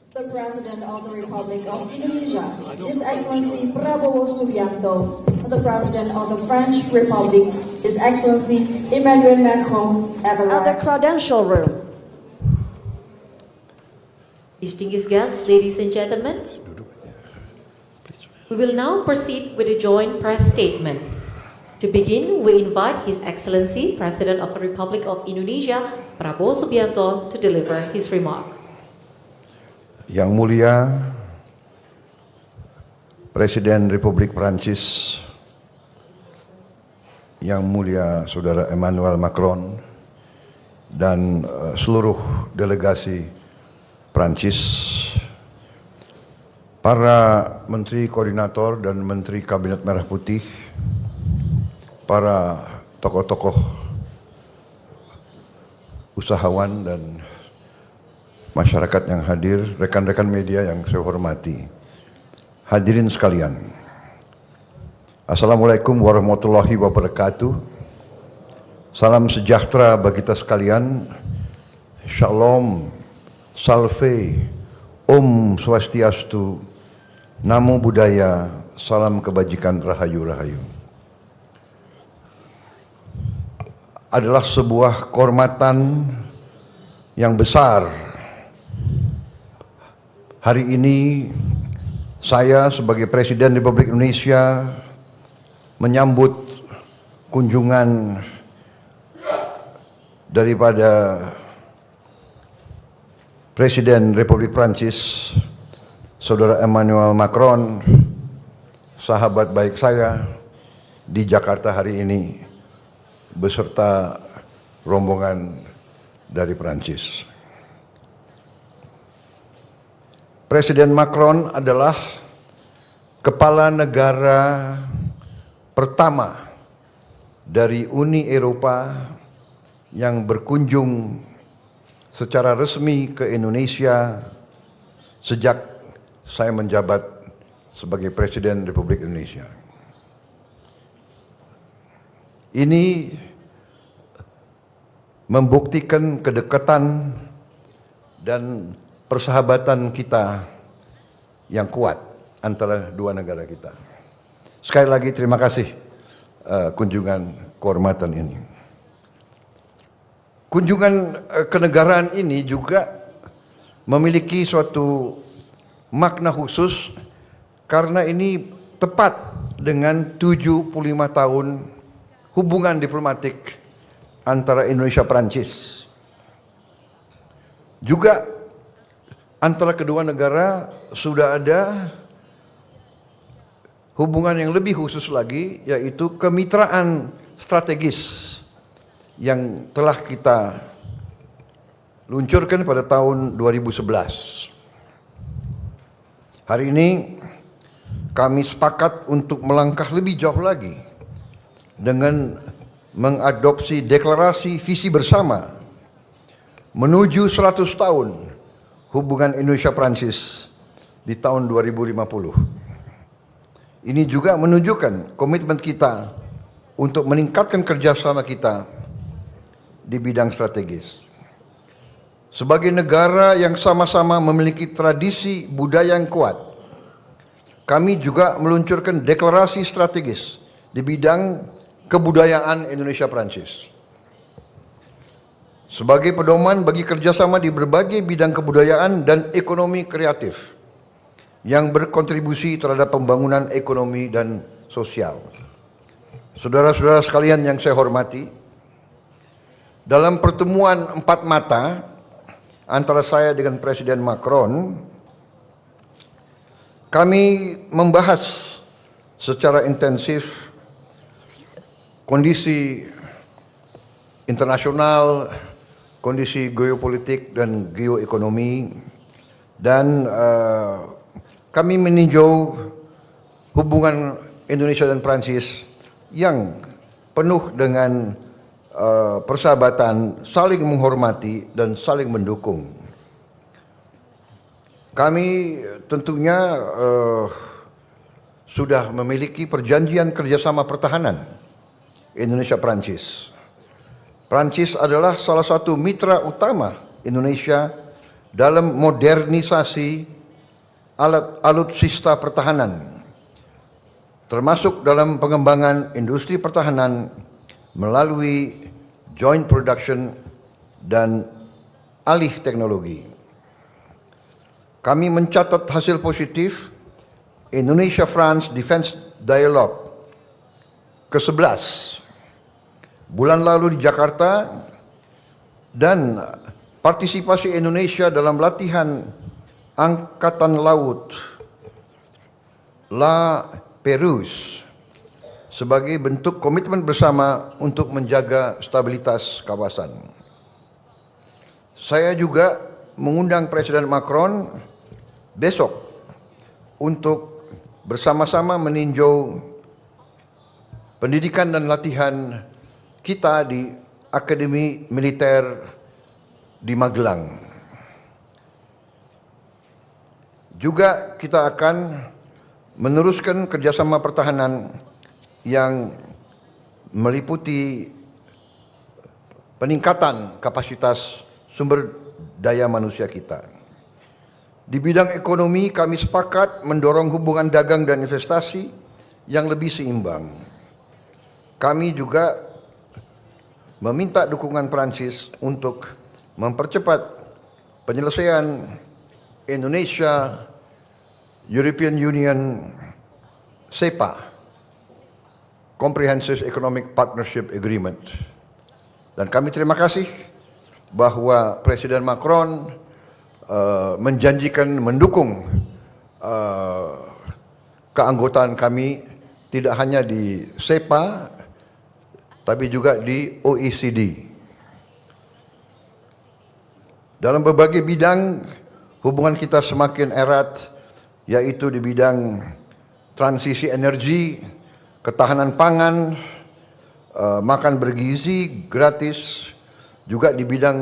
The President of the Republic of Indonesia, His Excellency Prabowo Subianto, and the President of the French Republic, His Excellency Emmanuel Macron, have At the arrived. Credential Room. Distinguished guests, ladies and gentlemen, we will now proceed with the joint press statement. To begin, we invite His Excellency, President of the Republic of Indonesia, Prabowo Subianto, to deliver his remarks. Yang Mulia Presiden Republik Prancis, Yang Mulia Saudara Emmanuel Macron, dan seluruh delegasi Prancis, para Menteri Koordinator dan Menteri Kabinet Merah Putih, para tokoh-tokoh usahawan dan masyarakat yang hadir, rekan-rekan media yang saya hormati, hadirin sekalian, Assalamualaikum warahmatullahi wabarakatuh. Salam sejahtera bagi kita sekalian. Shalom, Salve, Om Swastiastu, Namo Buddhaya, salam kebajikan, rahayu-rahayu. Adalah sebuah kehormatan yang besar hari ini saya sebagai Presiden Republik Indonesia menyambut kunjungan daripada Presiden Republik Prancis, Saudara Emmanuel Macron, sahabat baik saya di Jakarta hari ini beserta rombongan dari Prancis. Presiden Macron adalah kepala negara pertama dari Uni Eropa yang berkunjung secara resmi ke Indonesia sejak saya menjabat sebagai Presiden Republik Indonesia. Ini membuktikan kedekatan dan persahabatan kita yang kuat antara dua negara kita. Sekali lagi terima kasih kunjungan kehormatan ini. Kunjungan kenegaraan ini juga memiliki suatu makna khusus karena ini tepat dengan 75 tahun hubungan diplomatik antara Indonesia Prancis. Juga antara kedua negara sudah ada hubungan yang lebih khusus lagi, yaitu kemitraan strategis yang telah kita luncurkan pada tahun 2011. Hari ini kami sepakat untuk melangkah lebih jauh lagi dengan mengadopsi deklarasi visi bersama menuju 100 tahun hubungan Indonesia-Prancis di tahun 2050. Ini juga menunjukkan komitmen kita untuk meningkatkan kerjasama kita di bidang strategis. Sebagai negara yang sama-sama memiliki tradisi budaya yang kuat, kami juga meluncurkan deklarasi strategis di bidang kebudayaan Indonesia-Prancis. Sebagai pedoman bagi kerjasama di berbagai bidang kebudayaan dan ekonomi kreatif yang berkontribusi terhadap pembangunan ekonomi dan sosial. Saudara-saudara sekalian yang saya hormati, dalam pertemuan empat mata antara saya dengan Presiden Macron, kami membahas secara intensif kondisi internasional, kondisi geopolitik dan geoekonomi, dan kami meninjau hubungan Indonesia dan Prancis yang penuh dengan persahabatan, saling menghormati dan saling mendukung. Kami tentunya sudah memiliki perjanjian kerjasama pertahanan Indonesia-Prancis. Prancis adalah salah satu mitra utama Indonesia dalam modernisasi alutsista pertahanan, termasuk dalam pengembangan industri pertahanan melalui joint production dan alih teknologi. Kami mencatat hasil positif Indonesia-France Defense Dialogue ke-11 bulan lalu di Jakarta, dan partisipasi Indonesia dalam latihan Angkatan Laut La Perouse sebagai bentuk komitmen bersama untuk menjaga stabilitas kawasan. Saya juga mengundang Presiden Macron besok untuk bersama-sama meninjau pendidikan dan latihan kita di Akademi Militer di Magelang. Juga kita akan meneruskan kerjasama pertahanan yang meliputi peningkatan kapasitas sumber daya manusia kita. Di bidang ekonomi, kami sepakat mendorong hubungan dagang dan investasi yang lebih seimbang. Kami juga meminta dukungan Prancis untuk mempercepat penyelesaian Indonesia European Union CEPA, Comprehensive Economic Partnership Agreement. Dan kami terima kasih bahwa Presiden Macron menjanjikan mendukung keanggotaan kami tidak hanya di CEPA tapi juga di OECD. Dalam berbagai bidang hubungan kita semakin erat, yaitu di bidang transisi energi, ketahanan pangan, makan bergizi gratis, juga di bidang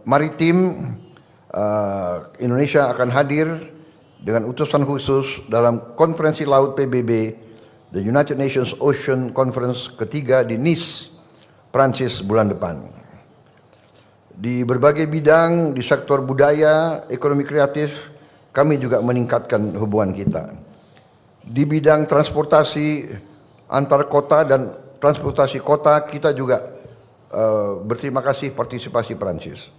maritim. Indonesia akan hadir dengan utusan khusus dalam konferensi laut PBB, the United Nations Ocean Conference ketiga di Nice, Prancis bulan depan. Di berbagai bidang, di sektor budaya, ekonomi kreatif, kami juga meningkatkan hubungan kita. Di bidang transportasi antar kota dan transportasi kota, kita juga berterima kasih partisipasi Prancis.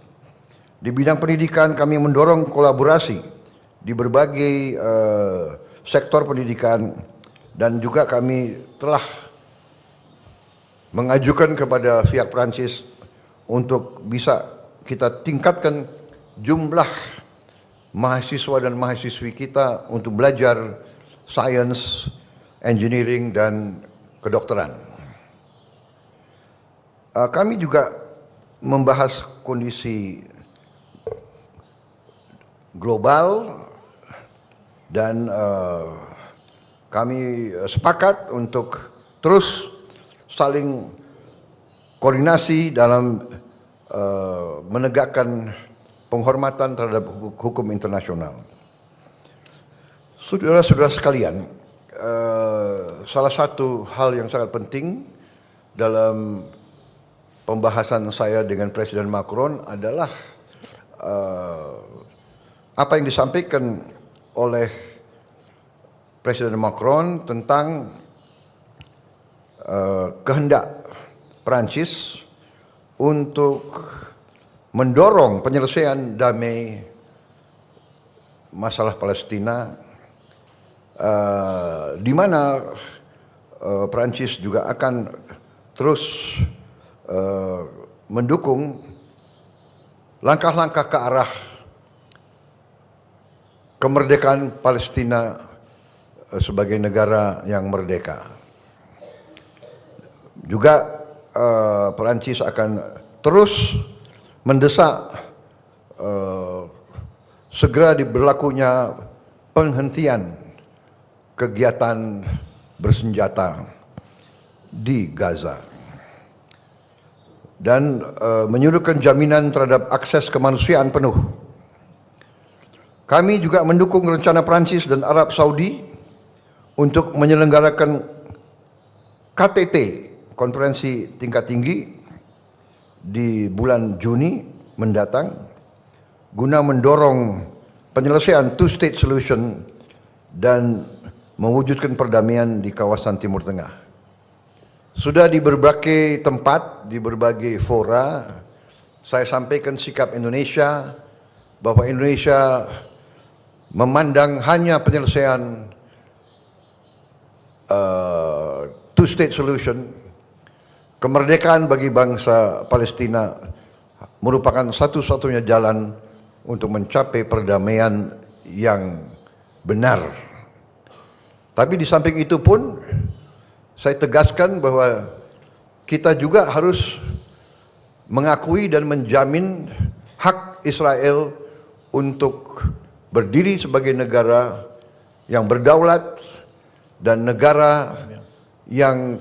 Di bidang pendidikan, kami mendorong kolaborasi di berbagai sektor pendidikan, dan juga kami telah mengajukan kepada pihak Prancis untuk bisa kita tingkatkan jumlah mahasiswa dan mahasiswi kita untuk belajar sains, engineering, dan kedokteran. Kami juga membahas kondisi global dan kami sepakat untuk terus saling koordinasi dalam menegakkan penghormatan terhadap hukum internasional. Saudara-saudara sekalian, salah satu hal yang sangat penting dalam pembahasan saya dengan Presiden Macron adalah apa yang disampaikan oleh Presiden Macron tentang kehendak Prancis untuk mendorong penyelesaian damai masalah Palestina, di mana Prancis juga akan terus mendukung langkah-langkah ke arah kemerdekaan Palestina sebagai negara yang merdeka. Juga Perancis akan terus mendesak segera diberlakunya penghentian kegiatan bersenjata di Gaza, dan menyuruhkan jaminan terhadap akses kemanusiaan penuh. Kami juga mendukung rencana Prancis dan Arab Saudi untuk menyelenggarakan KTT, konferensi tingkat tinggi, di bulan Juni mendatang, guna mendorong penyelesaian two-state solution dan mewujudkan perdamaian di kawasan Timur Tengah. Sudah di berbagai tempat, di berbagai fora, saya sampaikan sikap Indonesia bahwa Indonesia memandang hanya penyelesaian two-state solution, kemerdekaan bagi bangsa Palestina merupakan satu-satunya jalan untuk mencapai perdamaian yang benar. Tapi di samping itu pun, saya tegaskan bahwa kita juga harus mengakui dan menjamin hak Israel untuk berdiri sebagai negara yang berdaulat dan negara yang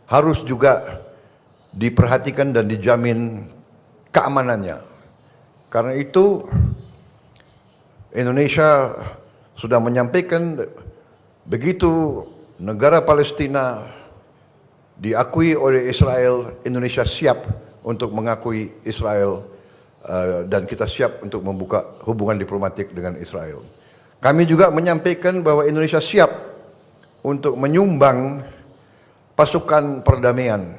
harus juga diperhatikan dan dijamin keamanannya. Karena itu Indonesia sudah menyampaikan begitu negara Palestina diakui oleh Israel, Indonesia siap untuk mengakui Israel dan kita siap untuk membuka hubungan diplomatik dengan Israel. Kami juga menyampaikan bahwa Indonesia siap untuk menyumbang pasukan perdamaian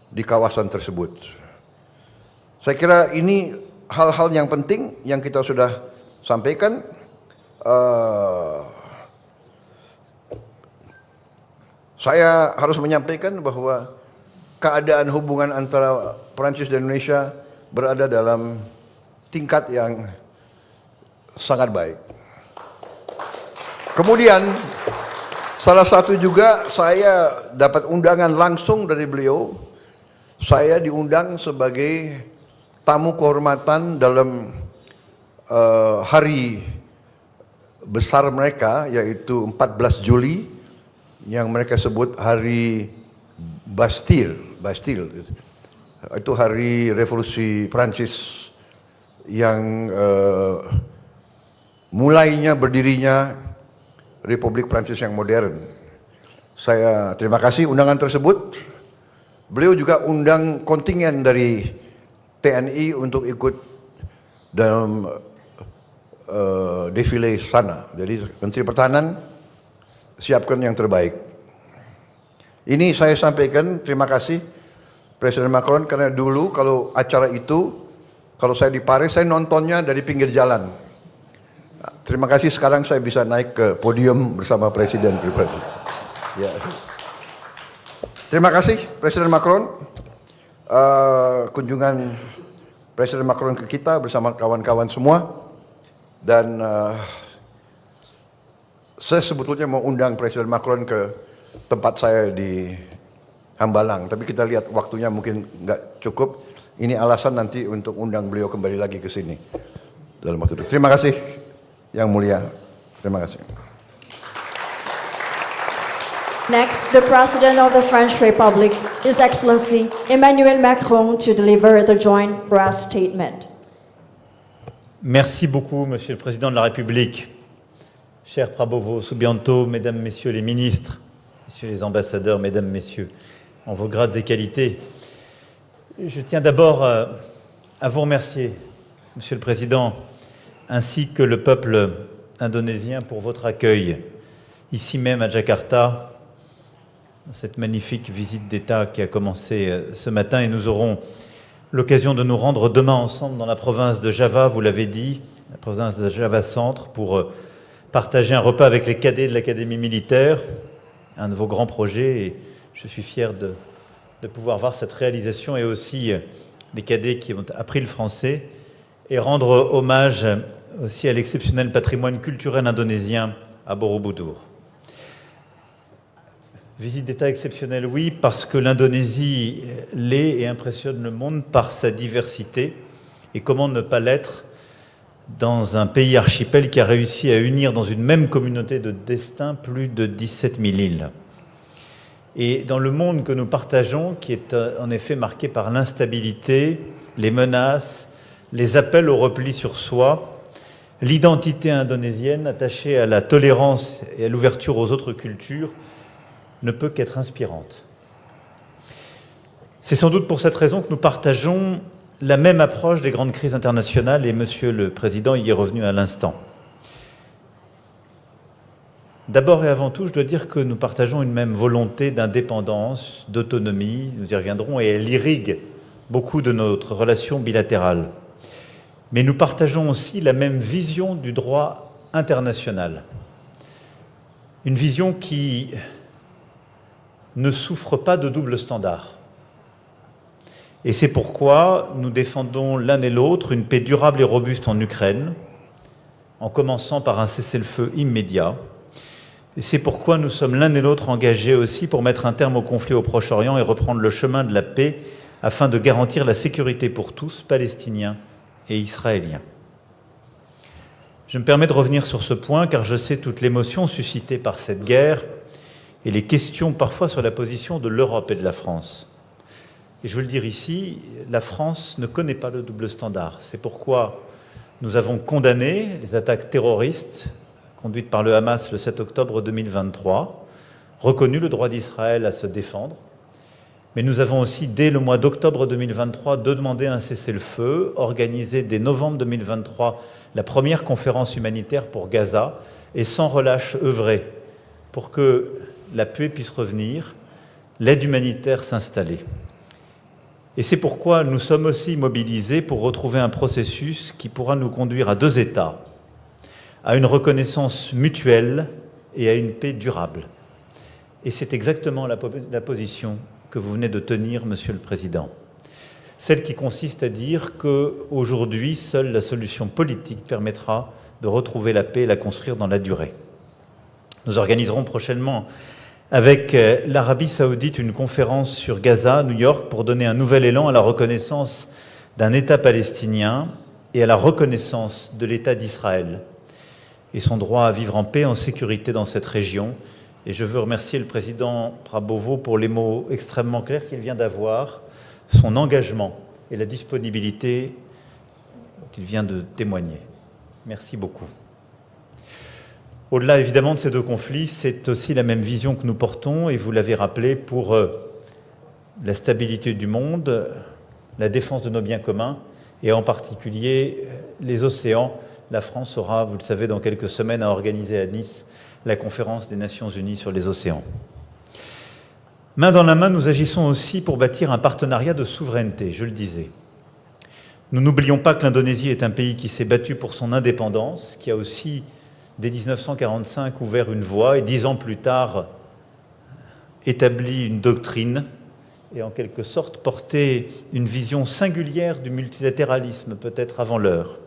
di kawasan tersebut. Saya kira ini hal-hal yang penting yang kita sudah sampaikan. Saya harus menyampaikan bahwa keadaan hubungan antara Perancis dan Indonesia berada dalam tingkat yang sangat baik. Kemudian salah satu juga saya dapat undangan langsung dari beliau. Saya diundang sebagai tamu kehormatan dalam hari besar mereka, yaitu 14 Juli yang mereka sebut hari Bastille. Itu hari revolusi Prancis yang mulainya berdirinya Republik Prancis yang modern. Saya terima kasih undangan tersebut. Beliau juga undang kontingen dari TNI untuk ikut dalam defile sana. Jadi Menteri Pertahanan siapkan yang terbaik. Ini saya sampaikan terima kasih Presiden Macron, karena dulu kalau acara itu, kalau saya di Paris, saya nontonnya dari pinggir jalan. Terima kasih sekarang saya bisa naik ke podium bersama Presiden. Ya. Terima kasih Presiden Macron. Kunjungan Presiden Macron ke kita bersama kawan-kawan semua. Dan saya sebetulnya mau undang Presiden Macron ke tempat saya di Hambalang. Tapi kita lihat waktunya mungkin nggak cukup. Ini alasan nanti untuk undang beliau kembali lagi ke sini dalam waktu itu. Terima kasih Yang Mulia. Terima kasih. Next, the President of the French Republic, His Excellency Emmanuel Macron, to deliver the joint press statement. Merci beaucoup, Monsieur le Président de la République. Cher Prabowo Subianto, Mesdames, Messieurs les ministres, Messieurs les ambassadeurs, Mesdames, Messieurs, en vos grades et qualités, je tiens d'abord à vous remercier, Monsieur le Président, ainsi que le peuple indonésien pour votre accueil, ici même à Jakarta, cette magnifique visite d'État qui a commencé ce matin, et nous aurons l'occasion de nous rendre demain ensemble dans la province de Java, vous l'avez dit, la province de Java Centre, pour partager un repas avec les cadets de l'Académie militaire, un de vos grands projets, et je suis fier de pouvoir voir cette réalisation, et aussi les cadets qui ont appris le français, et rendre hommage aussi à l'exceptionnel patrimoine culturel indonésien à Borobudur. Visite d'État exceptionnelle, oui, parce que l'Indonésie l'est et impressionne le monde par sa diversité. Et comment ne pas l'être dans un pays archipel qui a réussi à unir dans une même communauté de destin plus de 17 000 îles. Et dans le monde que nous partageons, qui est en effet marqué par l'instabilité, les menaces, les appels au repli sur soi, l'identité indonésienne attachée à la tolérance et à l'ouverture aux autres cultures ne peut qu'être inspirante. C'est sans doute pour cette raison que nous partageons la même approche des grandes crises internationales et Monsieur le Président y est revenu à l'instant. D'abord et avant tout, je dois dire que nous partageons une même volonté d'indépendance, d'autonomie, nous y reviendrons, et elle irrigue beaucoup de notre relation bilatérale. Mais nous partageons aussi la même vision du droit international. Une vision qui ne souffre pas de double standard. Et c'est pourquoi nous défendons l'un et l'autre une paix durable et robuste en Ukraine, en commençant par un cessez-le-feu immédiat. Et c'est pourquoi nous sommes l'un et l'autre engagés aussi pour mettre un terme au conflit au Proche-Orient et reprendre le chemin de la paix afin de garantir la sécurité pour tous, Palestiniens et Israéliens. Je me permets de revenir sur ce point car je sais toute l'émotion suscitée par cette guerre et les questions parfois sur la position de l'Europe et de la France. Et je veux le dire ici, la France ne connaît pas le double standard. C'est pourquoi nous avons condamné les attaques terroristes conduites par le Hamas le 7 octobre 2023, reconnu le droit d'Israël à se défendre, mais nous avons aussi, dès le mois d'octobre 2023, demandé un cessez-le-feu, organisé dès novembre 2023 la première conférence humanitaire pour Gaza, et sans relâche œuvré pour que la paix puisse revenir, l'aide humanitaire s'installer. Et c'est pourquoi nous sommes aussi mobilisés pour retrouver un processus qui pourra nous conduire à 2 États, à une reconnaissance mutuelle et à une paix durable. Et c'est exactement la position que vous venez de tenir, Monsieur le Président. Celle qui consiste à dire qu'aujourd'hui, seule la solution politique permettra de retrouver la paix et la construire dans la durée. Nous organiserons prochainement avec l'Arabie Saoudite une conférence sur Gaza, New York, pour donner un nouvel élan à la reconnaissance d'un État palestinien et à la reconnaissance de l'État d'Israël et son droit à vivre en paix, en sécurité dans cette région. Et je veux remercier le président Prabowo pour les mots extrêmement clairs qu'il vient d'avoir, son engagement et la disponibilité qu'il vient de témoigner. Merci beaucoup. Au-delà évidemment de ces 2 conflits, c'est aussi la même vision que nous portons, et vous l'avez rappelé, pour la stabilité du monde, la défense de nos biens communs, et en particulier les océans. La France aura, vous le savez, dans quelques semaines à organiser à Nice la conférence des Nations Unies sur les océans. Main dans la main, nous agissons aussi pour bâtir un partenariat de souveraineté, je le disais. Nous n'oublions pas que l'Indonésie est un pays qui s'est battu pour son indépendance, qui a aussi, dès 1945, ouvert une voie et 10 ans plus tard, établi une doctrine et en quelque sorte porté une vision singulière du multilatéralisme, peut-être avant l'heure.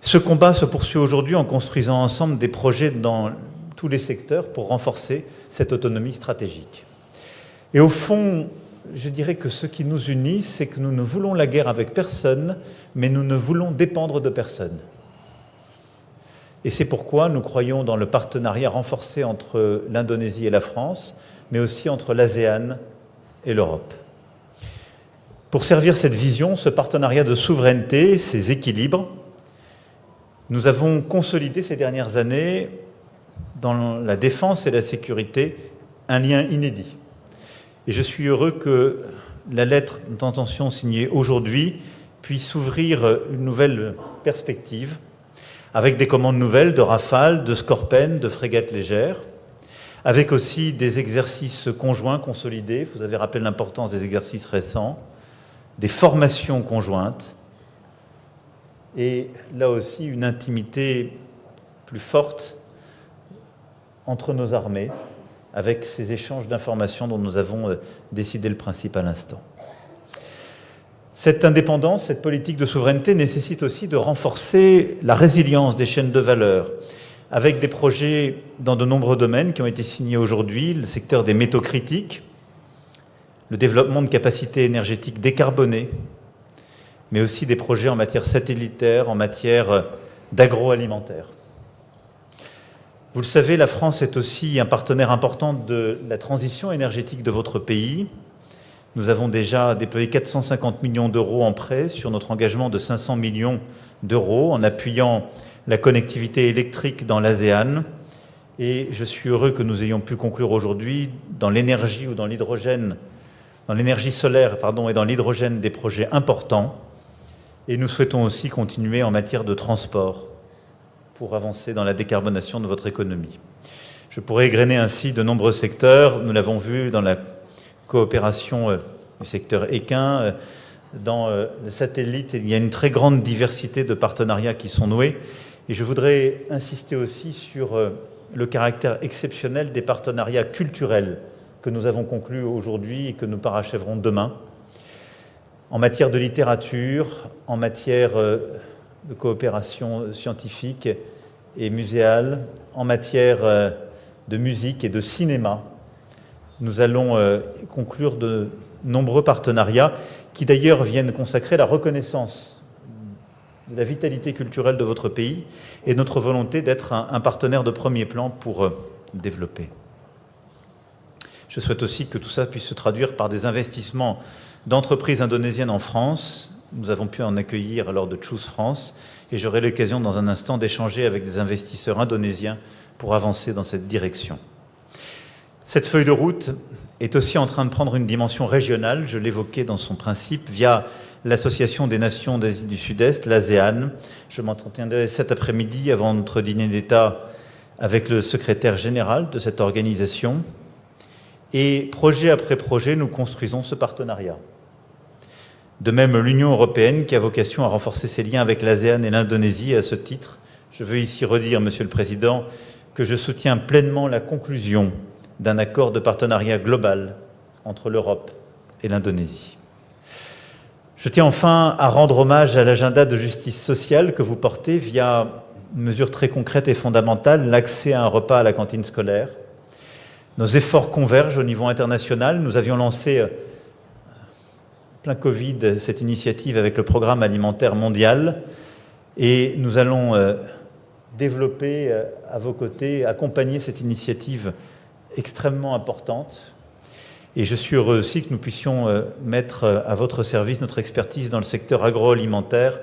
Ce combat se poursuit aujourd'hui en construisant ensemble des projets dans tous les secteurs pour renforcer cette autonomie stratégique. Et au fond, je dirais que ce qui nous unit, c'est que nous ne voulons la guerre avec personne, mais nous ne voulons dépendre de personne. Et c'est pourquoi nous croyons dans le partenariat renforcé entre l'Indonésie et la France, mais aussi entre l'ASEAN et l'Europe. Pour servir cette vision, ce partenariat de souveraineté, ces équilibres, nous avons consolidé ces dernières années, dans la défense et la sécurité, un lien inédit. Et je suis heureux que la lettre d'intention signée aujourd'hui puisse ouvrir une nouvelle perspective, avec des commandes nouvelles de Rafale, de Skorpen, de frégates légères, avec aussi des exercices conjoints consolidés. Vous avez rappelé l'importance des exercices récents, des formations conjointes, et là aussi une intimité plus forte entre nos armées, avec ces échanges d'informations dont nous avons décidé le principe à l'instant. Cette indépendance, cette politique de souveraineté nécessite aussi de renforcer la résilience des chaînes de valeur, avec des projets dans de nombreux domaines qui ont été signés aujourd'hui, le secteur des métaux critiques, le développement de capacités énergétiques décarbonées, mais aussi des projets en matière satellitaire, en matière d'agroalimentaire. Vous le savez, la France est aussi un partenaire important de la transition énergétique de votre pays. Nous avons déjà déployé 450 millions d'euros en prêts sur notre engagement de 500 millions d'euros en appuyant la connectivité électrique dans l'ASEAN. Et je suis heureux que nous ayons pu conclure aujourd'hui dans l'énergie ou dans l'hydrogène dans l'énergie solaire et dans l'hydrogène des projets importants. Et nous souhaitons aussi continuer en matière de transport pour avancer dans la décarbonation de votre économie. Je pourrais égrener ainsi de nombreux secteurs. Nous l'avons vu dans la coopération du secteur équin, dans le satellite. Il y a une très grande diversité de partenariats qui sont noués. Et je voudrais insister aussi sur le caractère exceptionnel des partenariats culturels que nous avons conclus aujourd'hui et que nous parachèverons demain, en matière de littérature, en matière de coopération scientifique et muséale, en matière de musique et de cinéma. Nous allons conclure de nombreux partenariats qui d'ailleurs viennent consacrer la reconnaissance de la vitalité culturelle de votre pays et notre volonté d'être un partenaire de premier plan pour développer. Je souhaite aussi que tout ça puisse se traduire par des investissements d'entreprises indonésiennes en France. Nous avons pu en accueillir lors de Choose France et j'aurai l'occasion dans un instant d'échanger avec des investisseurs indonésiens pour avancer dans cette direction. Cette feuille de route est aussi en train de prendre une dimension régionale, je l'évoquais dans son principe, via l'Association des Nations d'Asie du Sud-Est, l'ASEAN. Je m'entretiendrai cet après-midi avant notre dîner d'État avec le secrétaire général de cette organisation. Et projet après projet, nous construisons ce partenariat. De même, l'Union européenne, qui a vocation à renforcer ses liens avec l'ASEAN et l'Indonésie, à ce titre, je veux ici redire, Monsieur le Président, que je soutiens pleinement la conclusion d'un accord de partenariat global entre l'Europe et l'Indonésie. Je tiens enfin à rendre hommage à l'agenda de justice sociale que vous portez via une mesure très concrète et fondamentale, l'accès à un repas à la cantine scolaire. Nos efforts convergent au niveau international. Nous avions lancé, plein Covid, cette initiative avec le Programme alimentaire mondial et nous allons développer à vos côtés, accompagner cette initiative extrêmement importante. Et je suis heureux aussi que nous puissions mettre à votre service notre expertise dans le secteur agroalimentaire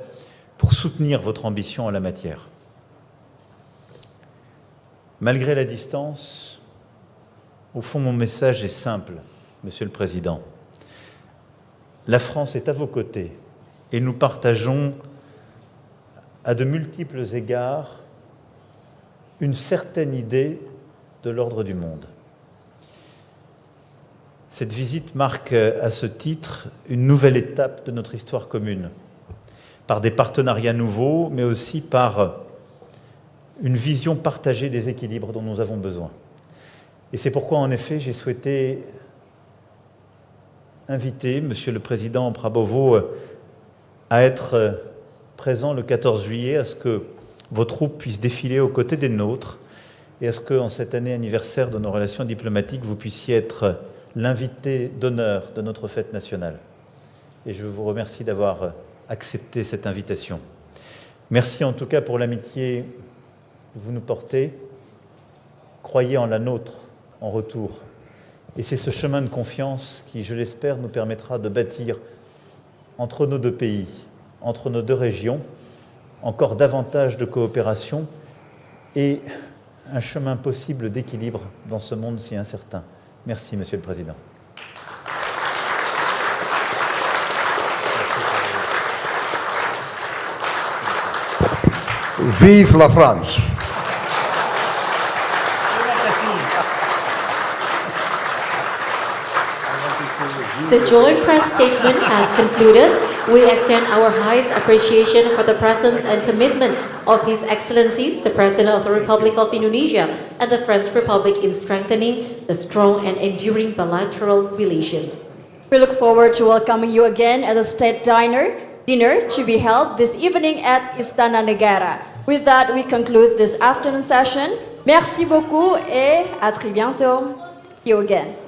pour soutenir votre ambition en la matière. Malgré la distance, au fond, mon message est simple, Monsieur le Président. La France est à vos côtés et nous partageons à de multiples égards une certaine idée de l'ordre du monde. Cette visite marque à ce titre une nouvelle étape de notre histoire commune, par des partenariats nouveaux, mais aussi par une vision partagée des équilibres dont nous avons besoin. Et c'est pourquoi, en effet, j'ai souhaité inviter Monsieur le Président Prabowo à être présent le 14 juillet, à ce que vos troupes puissent défiler aux côtés des nôtres et à ce qu'en cette année anniversaire de nos relations diplomatiques, vous puissiez être l'invité d'honneur de notre fête nationale. Et je vous remercie d'avoir accepté cette invitation. Merci en tout cas pour l'amitié que vous nous portez. Croyez en la nôtre en retour. Et c'est ce chemin de confiance qui, je l'espère, nous permettra de bâtir entre nos deux pays, entre nos deux régions, encore davantage de coopération et un chemin possible d'équilibre dans ce monde si incertain. Merci, Monsieur le Président. Vive la France! The joint press statement has concluded. We extend our highest appreciation for the presence and commitment of His Excellencies, the President of the Republic of Indonesia and the French Republic in strengthening the strong and enduring bilateral relations. We look forward to welcoming you again at the state dinner to be held this evening at Istana Negara. With that, we conclude this afternoon session. Merci beaucoup et à très bientôt. See you again.